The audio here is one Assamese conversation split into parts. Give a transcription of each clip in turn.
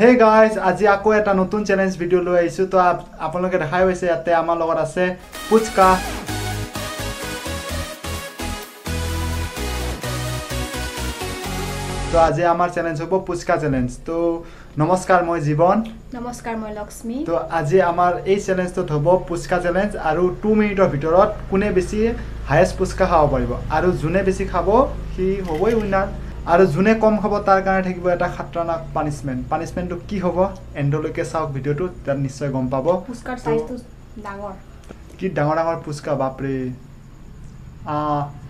Hey guys, আজি আকৌ এটা নতুন চ্যালেঞ্জ ভিডিও লৈ আইছো তো আপোনালোকে দেখাই হৈছে ইয়াতে আমাৰ লগত আছে পুচকা তো আজি আমাৰ চ্যালেঞ্জ হ'ব পুচকা চ্যালেঞ্জ তো নমস্কাৰ মই জীবন নমস্কাৰ মই লক্ষ্মী তো আজি আমাৰ এই চ্যালেঞ্জটো হ'ব পুচকা চ্যালেঞ্জ আৰু 2 মিনিটৰ ভিতৰত কোনে বেছি হাইয়েস্ট পুচকা খাব পাৰিব আৰু যোনে বেছি খাব সি হ'বই উইনাৰ আৰু যোনে কম খাব তাৰ কাৰণে থাকিব এটা খাতৰনাক পানিশমেন্টটো কি হ'ব এন্ডলৈকে চাওক ভিডিওটো তাৰ নিশ্চয় গম পাব পুচকাৰ সাইজটো ডাঙৰ কি ডাঙৰ পুচকা বাপৰে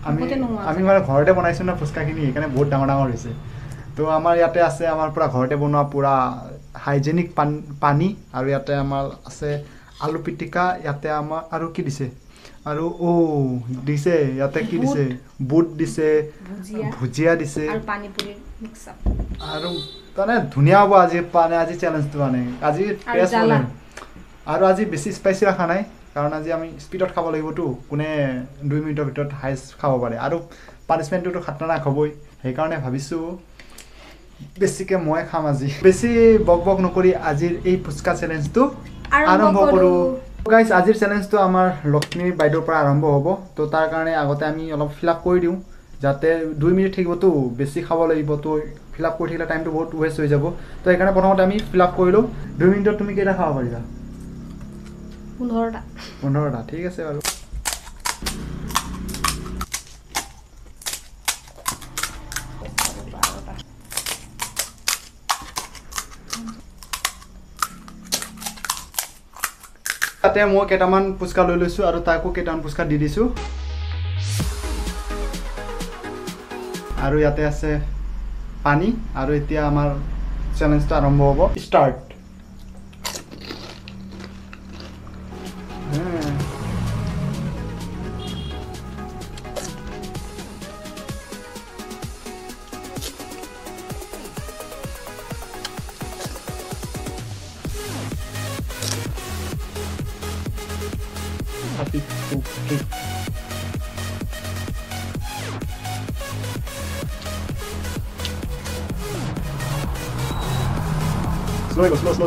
আমি মানে ঘৰতে বনাইছো না পুচকাখিনি এখানে বহুত ডাঙৰ হৈছে তো আমাৰ ইয়াতে আছে আমাৰ পুৰা ঘৰতে বনোৱা পুৰা হাইজেনিক পানী আৰু ইয়াতে আমাৰ আছে আলু পিটিকা ইয়াতে আমাৰ আৰু কি দিছে আৰু ও দিছে ইয়াতে কি দিছে বুট দিছে ভুজিয়া দিছে আৰু পানী পুৰি মিক্স আপ আৰু মানে ধুনিয়া হ'ব আজি চ্যালেঞ্জটো মানে আজি টেষ্ট হ'ব আৰু আজি বেছি স্পাইসি ৰাখা নাই কাৰণ আজি আমি স্পিডত খাব লাগিবটো কোনে 2 মিনিটৰ ভিতৰত হাইয়েস্ট খাব পাৰে আৰু পানিশমেন্টটো খাতৰনাক হ'বই সেইকাৰণে ভাবিছো বেছিকে মই খাম আজি বেছি বক নকৰি আজিৰ এই পুচকা চ্যালেঞ্জটো আৰম্ভ কৰো গাইস আজিৰ চ্যালেঞ্জটো আমাৰ লক্ষ্মী বাইদেউৰ পৰা আৰম্ভ হ'ব তো তাৰ কাৰণে আগতে আমি অলপ ফিলআপ কৰি দিও যাতে 2 মিনিট থাকিবটো বেছি খাব লাগিব তো ফিলআপ কৰি থাকিলে টাইমটো বহুত ওয়েস্ট হৈ যাব তো এইকাৰণে প্ৰথমতে আমি ফিলআপ কৰিলো 2 মিনিটত তুমি কেইটা খাব পাৰিবা 15টা ঠিক আছে বাৰু তাতে মই কেটামান পুচকা লৈ লৈছো আৰু তাকো কেটামান পুচকা দি দিছো আৰু ইয়াতে আছে পানী আৰু এতিয়া আমাৰ চ্যালেঞ্জটো আৰম্ভ হ'ব start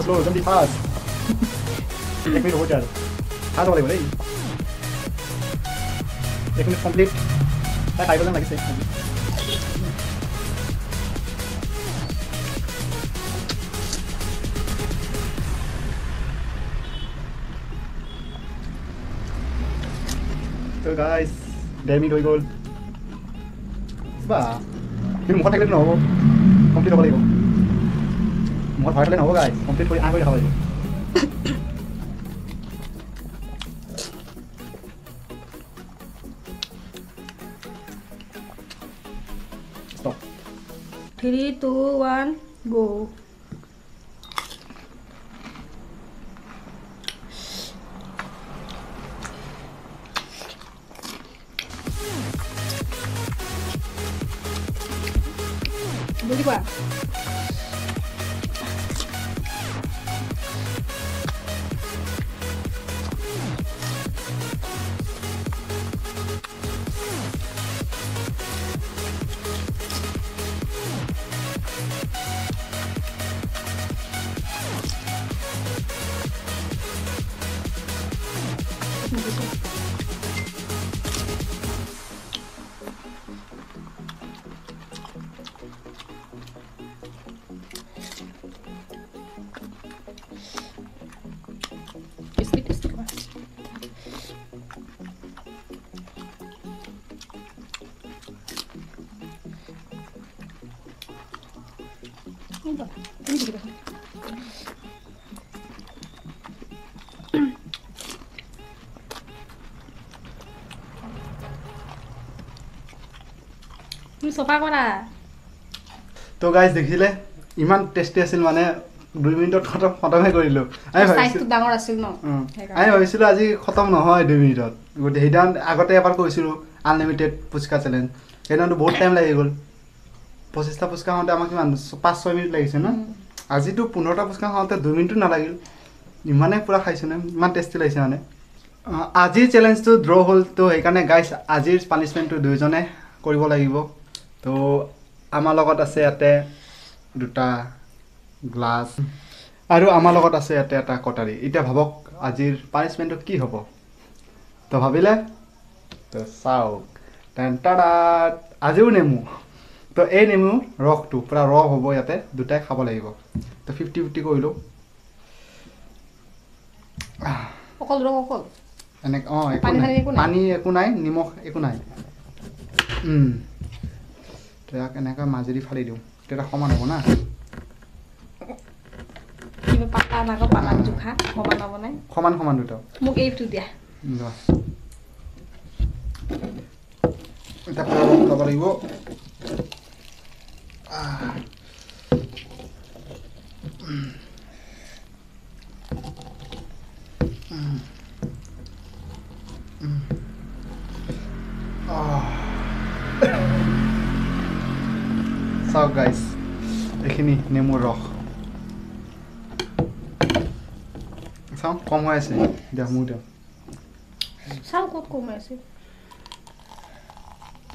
Slow, don't be fast. Let me hold it. Fast over there. Let me complete. That I wasn't like say. So guys, dare me to goal. Ba, you want to take it now? Complete over there. মই ভাড়ালে নহব গাইস কমপ্লিট কৰি আগে খাব লাগিব স্টপ 3 2 1 গো বুঝি পড়া তুমি সফা কৰা তো গাইস দেখিলে ইমান টেস্টি আছিল মানে 2 মিনিটত খতমে কৰিলো সাইজটো ডাঙৰ আছিল ন আমি ভাবিছিলো আজি খতম নহয় 2 মিনিটত গতে হেডান আগতে এবাৰ কৈছিলো আনলিমিটেড পুচকা চ্যালেঞ্জ হেডানটো বহুত টাইম লাগি গল 25টা পুচকা হওঁতে আমাক কিমান 5-6 মিনিট লাগিছে না আজিতো 15টা পুচকা হওঁতে 2 মিনিটও নালাগিল ইমানে পুৰা খাইছো না ইমান টেস্টি লাগিছে মানে আজিৰ চ্যালেঞ্জটো ড্ৰ হ'ল তো সেইকাৰণে গাইস আজিৰ পানিশমেন্টটো দুইজনে কৰিব লাগিব তো আমাৰ লগত আছে ইয়াতে দুটা গ্লাছ আৰু আমাৰ লগত আছে ইয়াতে এটা কটাৰী এতিয়া ভাবক আজিৰ পানিশমেণ্টটো কি হ'ব তো ভাবিলে তো চাওক টেণ্টাৰাত আজিও নেমু তো এই নেমু ৰসটো পূৰা ৰস হ'ব ইয়াতে দুটাই খাব লাগিব তো 50-50 কৰিলোঁ অকল ৰং অকল এনেকৈ একো পানী নাই একো নাই? পানী একো নাই নিমখ একো নাই তো ইয়াক এনেকৈ মাজেদি ফালি দিওঁ তেতিয়া সমান হ'ব না কিবা পাতা নাকো পালাক জোখা সমান হ'ব নাই সমান সমান দুটা মোক এইটো দিয়া লোৱা এটা পূৰা ৰস ল'ব লাগিব চাওক গাইজ এইখিনি নেমুৰ ৰস চাওঁ কম হৈ আছে দিয়ক মোৰ দিয়ক চাওঁ ক'ত কমাই আছে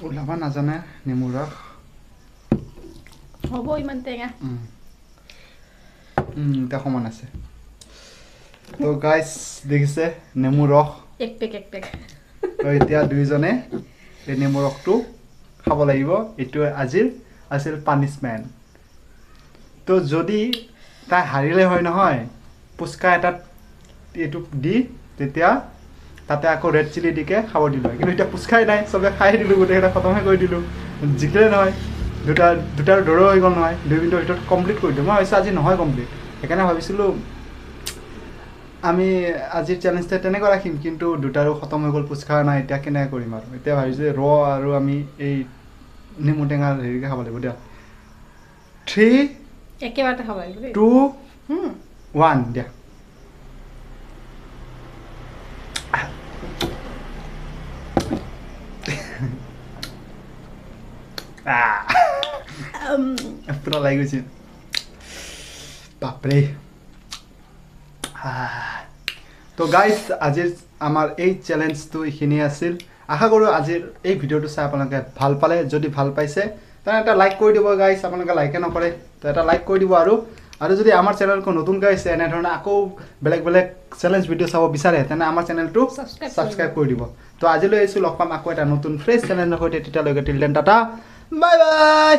ওলাব নাজানে নেমুৰ ৰস হ'ব ইমান টেঙা এতিয়া সমান আছে তো গাইজ দেখিছে নেমুৰ ৰস এক পেক তো এতিয়া দুইজনে এই নেমুৰ ৰসটো খাব লাগিব এইটোৱে আজিৰ আছিল পানিছমেণ্ট তো যদি তাই হাৰিলে হয় নহয় পুচকা এটাত এইটো দি তেতিয়া তাতে আকৌ ৰেড চিলি দিকে খাব দিলোঁ কিন্তু এতিয়া পুচকাই নাই চবে খাই দিলোঁ গোটেইকেইটা খতমে কৰি দিলোঁ জিকিলে নহয় দুটাৰ দৌৰো হৈ গ'ল নহয় 2 মিনিটৰ ভিতৰত কমপ্লিট কৰি দিওঁ মই ভাবিছোঁ আজি নহয় কমপ্লিট সেইকাৰণে ভাবিছিলোঁ আমি আজিৰ চেলেঞ্জটো তেনেকৈ ৰাখিম কিন্তু দুটাৰো খতম হৈ গ'ল পুচকা নাই এতিয়া কেনেকৈ কৰিম আৰু এতিয়া ভাবিছোঁ আৰু আমি এই নেমু টেঙাৰ হেৰিকে খাব লাগিব দিয়া 3 একেবাৰতে খাব লাগিব 2 1 দিয়া পুৰা লাগি গৈছে বাপৰে তো গাইজ আজিৰ আমাৰ এই চেলেঞ্জটো এইখিনিয়ে আছিল আশা কৰোঁ আজিৰ এই ভিডিঅ'টো চাই আপোনালোকে ভাল পালে যদি ভাল পাইছে তেনে এটা লাইক কৰি দিব গাইজ আপোনালোকে লাইকে নকৰে তো এটা লাইক কৰি দিব আৰু যদি আমাৰ চেনেলটো নতুনকৈ আহিছে এনেধৰণে আকৌ বেলেগ চেলেঞ্জ ভিডিঅ' চাব বিচাৰে তেনে আমাৰ চেনেলটো ছাবস্ক্ৰাইব কৰি দিব তো আজিলৈ আহিছোঁ লগ পাম আকৌ এটা নতুন ফ্ৰেছ চেলেঞ্জৰ সৈতে তেতিয়ালৈকে till then tata bye bye